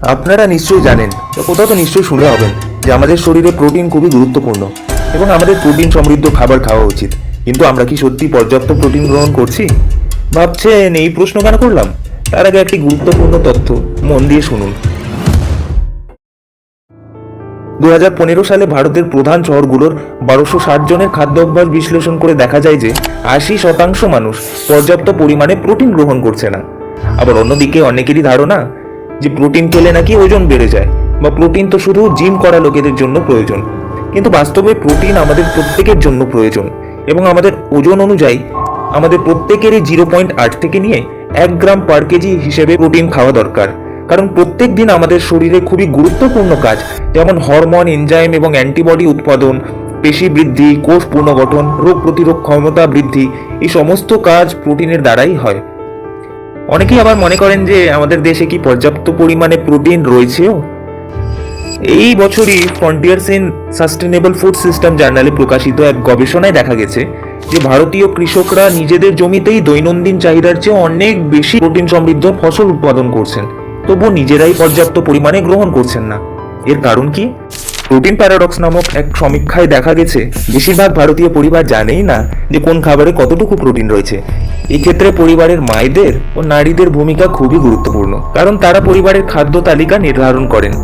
আপনারা নিশ্চয়ই জানেন, কোথাও তো নিশ্চয়ই শুনে হবেন যে আমাদের শরীরে প্রোটিন খুবই গুরুত্বপূর্ণ এবং আমাদের প্রোটিন সমৃদ্ধ খাবার খাওয়া উচিত। কিন্তু আমরা কি সত্যি পর্যাপ্ত প্রোটিন গ্রহণ করছি? ভাবছেন এই প্রশ্ন কেন করলাম? তার আগে একটি গুরুত্বপূর্ণ তথ্য মন দিয়ে শুনুন। 2015 সালে ভারতের প্রধান শহরগুলোর 1260 জনের খাদ্য অভ্যাস বিশ্লেষণ করে দেখা যায় যে 80% মানুষ পর্যাপ্ত পরিমাণে প্রোটিন গ্রহণ করছে না। আবার অন্যদিকে অনেকেরই ধারণা যে প্রোটিন খেলে নাকি ওজন বেড়ে যায়, বা প্রোটিন তো শুধু জিম করা লোকেদের জন্য প্রয়োজন। কিন্তু বাস্তবে প্রোটিন আমাদের প্রত্যেকের জন্য প্রয়োজন, এবং আমাদের ওজন অনুযায়ী আমাদের প্রত্যেকেরই 0.8 থেকে নিয়ে 1 গ্রাম পার কেজি হিসেবে প্রোটিন খাওয়া দরকার। কারণ প্রত্যেক দিন আমাদের শরীরে খুবই গুরুত্বপূর্ণ কাজ, যেমন হরমোন, এনজাইম এবং অ্যান্টিবডি উৎপাদন, পেশি বৃদ্ধি, কোষ পুনর্গঠন, রোগ প্রতিরোধ ক্ষমতা বৃদ্ধি, এই সমস্ত কাজ প্রোটিনের দ্বারাই হয়। অনেকেই আবার মনে করেন যে আমাদের দেশে কি পর্যাপ্ত পরিমাণে প্রোটিন রয়েছেও? এই বছরই frontiers in sustainable food system জার্নালে প্রকাশিত এক গবেষণায় দেখা গেছে যে ভারতীয় কৃষকরা নিজেদের জমিতেই দৈনন্দিন চাহিদার চেয়ে অনেক বেশি প্রোটিন সমৃদ্ধ ফসল উৎপাদন করছেন, তবুও নিজেরাই পর্যাপ্ত পরিমাণে গ্রহণ করছেন না। এর কারণ কি? প্রোটিন প্যারাডক্স নামক এক সমীক্ষায় দেখা গেছে বেশিরভাগ ভারতীয় পরিবার জানেই না যে কোন খাবারে কতটুকু প্রোটিন রয়েছে। এক্ষেত্রে পরিবারের মায়েদের ও নারীদের ভূমিকা খুবই গুরুত্বপূর্ণ, কারণ তারা পরিবারের খাদ্য তালিকা নির্ধারণ করেন।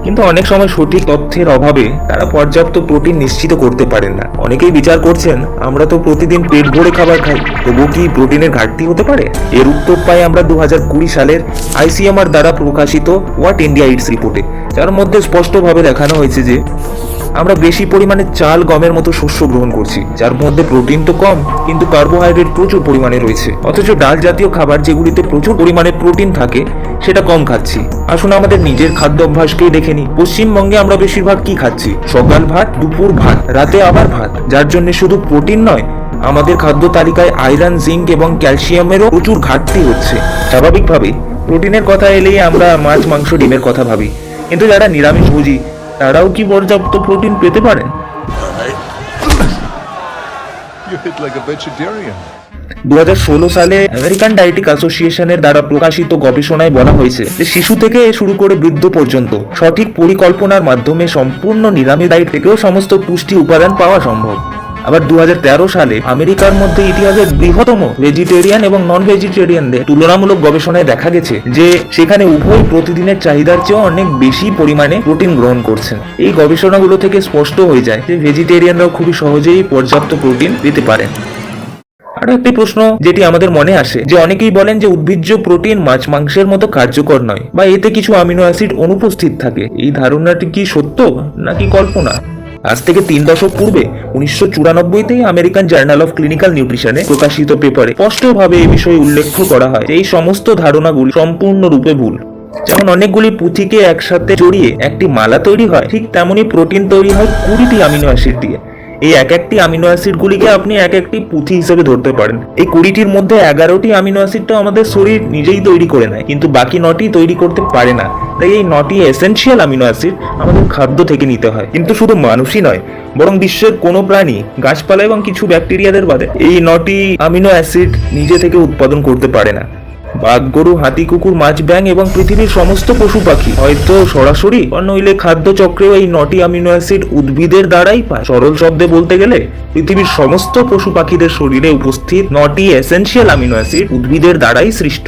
কিন্তু অনেক সময় সঠিক তথ্যের অভাবে তারা পর্যাপ্ত প্রোটিন নিশ্চিত করতে পারেন না। অনেকেই বিচার করছেন, আমরা তো প্রতিদিন পেট ভরে খাবার খাই, তবুও কি প্রোটিনের ঘাটতি হতে পারে? এর উত্তর পাই আমরা 2020 সালের ICMR দ্বারা প্রকাশিত হোয়াট ইন্ডিয়া ইটস রিপোর্টে, যার মধ্যে স্পষ্টভাবে দেখানো হয়েছে যে আমরা বেশি পরিমাণে চাল, গমের মতো শস্য গ্রহণ করছি, যার মধ্যে প্রোটিন তো কম কিন্তু কার্বোহাইড্রেট প্রচুর পরিমাণে রয়েছে। অথচ ডাল জাতীয় খাবার যেগুলিতে প্রচুর পরিমাণে প্রোটিন থাকে সেটা কম খাচ্ছি। আসুন আমাদের নিজের খাদ্য অভ্যাসকেই দেখে নিই। পশ্চিমবঙ্গে আমরা বেশিরভাগ কি খাচ্ছি? সকাল ভাত, দুপুর ভাত, রাতে আবার ভাত, যার জন্য শুধু প্রোটিন নয়, আমাদের খাদ্য তালিকায় আয়রন, জিঙ্ক এবং ক্যালসিয়ামেরও প্রচুর ঘাটতি হচ্ছে। স্বাভাবিকভাবেই প্রোটিনের কথা এলেই আমরা মাছ, মাংস, ডিমের কথা ভাবি, কিন্তু যারা নিরামিষভোজী তারাও কি পর্যাপ্ত প্রোটিন পেতে পারেন? 2016 সালে আমেরিকান ডায়েটিক অ্যাসোসিয়েশনের দ্বারা প্রকাশিত গবেষণায় বলা হয়েছে যে শিশু থেকে শুরু করে বৃদ্ধ পর্যন্ত সঠিক পরিকল্পনার মাধ্যমে সম্পূর্ণ নিরামিষ ডায়েট থেকেও সমস্ত পুষ্টি উপাদান পাওয়া সম্ভব। আবার 2013 সালে আমেরিকার মধ্যে ইতিহাসের বৃহত্তম ভেজিটেরিয়ান এবং নন ভেজিটেরিয়ানদের তুলনামূলক গবেষণায় দেখা গেছে যে সেখানে উভয় প্রতিদিনের চাহিদার চেয়েও অনেক বেশি পরিমাণে প্রোটিন গ্রহণ করছেন। এই গবেষণাগুলো থেকে স্পষ্ট হয়ে যায় যে ভেজিটেরিয়ানরাও খুবই সহজেই পর্যাপ্ত প্রোটিন পেতে পারেন। আরো একটি প্রশ্ন যেটি আমাদের মনে আসে, যে অনেকেই বলেন যে উদ্ভিজ্জ প্রোটিন মাছ, মাংসের মতো কার্যকর নয়, বা এতে কিছু অ্যামিনো অ্যাসিড অনুপস্থিত থাকে। এই ধারণাটি কি সত্য নাকি কল্পনা? আজ থেকে 3 দশক পূর্বে 1994তেই আমেরিকান জার্নাল অফ ক্লিনিক্যাল নিউট্রিশনে প্রকাশিত পেপারে স্পষ্টভাবে এই বিষয়ে উল্লেখ করা হয় যে এই সমস্ত ধারণাগুলি সম্পূর্ণরূপে ভুল। যেমন অনেকগুলি পুঁথিকে একসাথে জড়িয়ে একটি মালা তৈরি হয়, ঠিক তেমনি প্রোটিন তৈরি হয় 20টি অ্যামিনো অ্যাসিড দিয়ে। এই একটি অ্যামিনো অ্যাসিড গুলিকে আপনি একটি পুঁথি হিসেবে ধরতে পারেন। এই 20টির মধ্যে 11টি অ্যামিনো অ্যাসিডটা আমাদের শরীর নিজেই তৈরি করে নেয়, কিন্তু বাকি 9টি তৈরি করতে পারে না। তাই এই 9টি এসেনশিয়াল অ্যামিনো অ্যাসিড আমাদের খাদ্য থেকে নিতে হয়। কিন্তু শুধু মানুষই নয়, বরং বিশ্বের কোনো প্রাণী, গাছপালা এবং কিছু ব্যাকটেরিয়াদের বাদে এই 9টি অ্যামিনো অ্যাসিড নিজে থেকে উৎপাদন করতে পারে না। বাঘ, গরু, হাতি, কুকুর, মাছ, ব্যাঙ এবং পৃথিবীর সমস্ত পশু পাখি হয়তো সরাসরি বা নইলে খাদ্য চক্রেও এই 9টি অ্যামিনো অ্যাসিড উদ্ভিদের দ্বারাই পায়। সরল শব্দে বলতে গেলে পৃথিবীর সমস্ত পশু পাখিদের শরীরে উপস্থিত 9টি এসেনশিয়াল অ্যামিনো অ্যাসিড উদ্ভিদের দ্বারাই সৃষ্ট।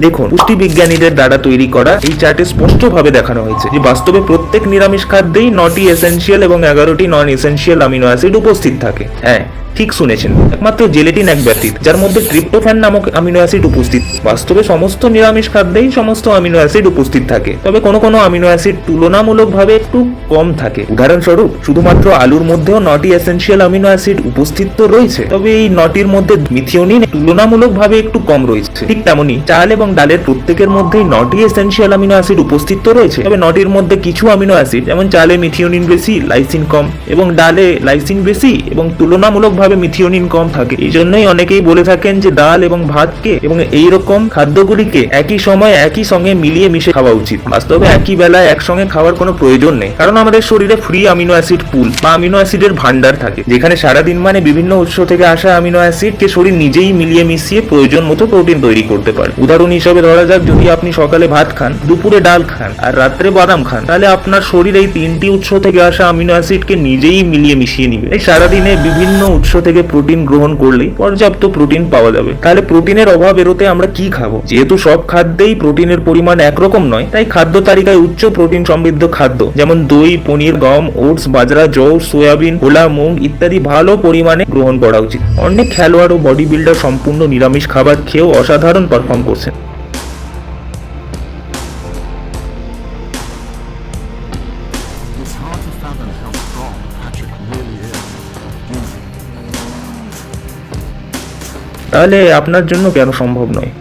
দেখুন, পুষ্টিবিজ্ঞানীদের দ্বারা তৈরি করা এই চার্টে স্পষ্টভাবে দেখানো হয়েছে যে বাস্তবে প্রত্যেক নিরামিষ খাদ্যেই 9টি এসেনশিয়াল এবং 11টি নন এসেনশিয়াল অ্যামিনো অ্যাসিড উপস্থিত থাকে। হ্যাঁ, ঠিক শুনেছেন, একমাত্র জেলেটিন এক ব্যতীত, যার মধ্যে ট্রিপ্টোফ্যান নামক অ্যামিনো অ্যাসিড উপস্থিত। বাস্তবে সমস্ত নিরামিষ খাদ্যেই সমস্ত অ্যামিনো অ্যাসিড উপস্থিত থাকে, তবে কোনো কোনো অ্যামিনো অ্যাসিড তুলনামূলকভাবে একটু কম থাকে। উদাহরণস্বরূপ, শুধুমাত্র আলুর মধ্যেও 9টি এসেনশিয়াল অ্যামিনো অ্যাসিড উপস্থিত তো রয়েছে, তবে এই 9টির মধ্যে মিথিওনিন তুলনামূলকভাবে একটু কম রয়েছে। ঠিক তেমনি চাল এবং ডালের প্রত্যেকের মধ্যেই 9টি এসেনশিয়াল অ্যামিনো অ্যাসিড উপস্থিত তো রয়েছে, তবে 9টির মধ্যে কিছু অ্যামিনো অ্যাসিড, যেমন চালে মিথিওনিন বেশি, লাইসিন কম, এবং ডালে লাইসিন বেশি এবং তুলনামূলকভাবে ভাবে মিথিওনিন কম থাকে। এই জন্যই অনেকেই বলে থাকেন যে ডাল এবং ভাতকে এবং এইরকম খাদ্যগুলিকে একই সময় একই সঙ্গে মিলিয়ে মিশে খাওয়া উচিত। বাস্তবে একই বেলায় একসঙ্গে খাওয়ার কোনো প্রয়োজন নেই, কারণ আমাদের শরীরে ফ্রি অ্যামিনো অ্যাসিড পুল বা অ্যামিনো অ্যাসিডের ভান্ডার থাকে, যেখানে সারাদিন মানে বিভিন্ন উৎস থেকে আসা অ্যামিনো অ্যাসিডকে শরীর নিজেই মিলিয়ে মিশিয়ে প্রয়োজন মতো প্রোটিন তৈরি করতে পারে। উদাহরণ হিসেবে ধরা যাক, যদি আপনি সকালে ভাত খান, দুপুরে ডাল খান আর রাত্রে বাদাম খান, তাহলে আপনার শরীর এই তিনটি উৎস থেকে আসা অ্যামিনো অ্যাসিডকে নিজেই মিলিয়ে মিশিয়ে নিবে। এই সারাদিনে বিভিন্ন উৎস থেকে প্রোটিন গ্রহণ করলেই পর্যাপ্ত প্রোটিন পাওয়া যাবে। তাহলে প্রোটিনের অভাব এড়োতে আমরা কি খাবো? যেহেতু সব খাদ্যেই প্রোটিনের পরিমাণ একরকম নয়, তাই খাদ্য তালিকায় উচ্চ প্রোটিন সমৃদ্ধ খাদ্য যেমন দই, পনির, গম, ওটস, বাজরা, জৌ, সয়াবিন, হোলা মুগ ইত্যাদি ভালো পরিমাণে গ্রহণ করা উচিত। অনেক খেলোয়াড় ও বডি বিল্ডার সম্পূর্ণ নিরামিষ খাবার খেয়েও অসাধারণ পারফর্ম করছেন। It's hard to fathom how strong Patrick really is. তাহলে আপনার জন্য কেন সম্ভব নয়?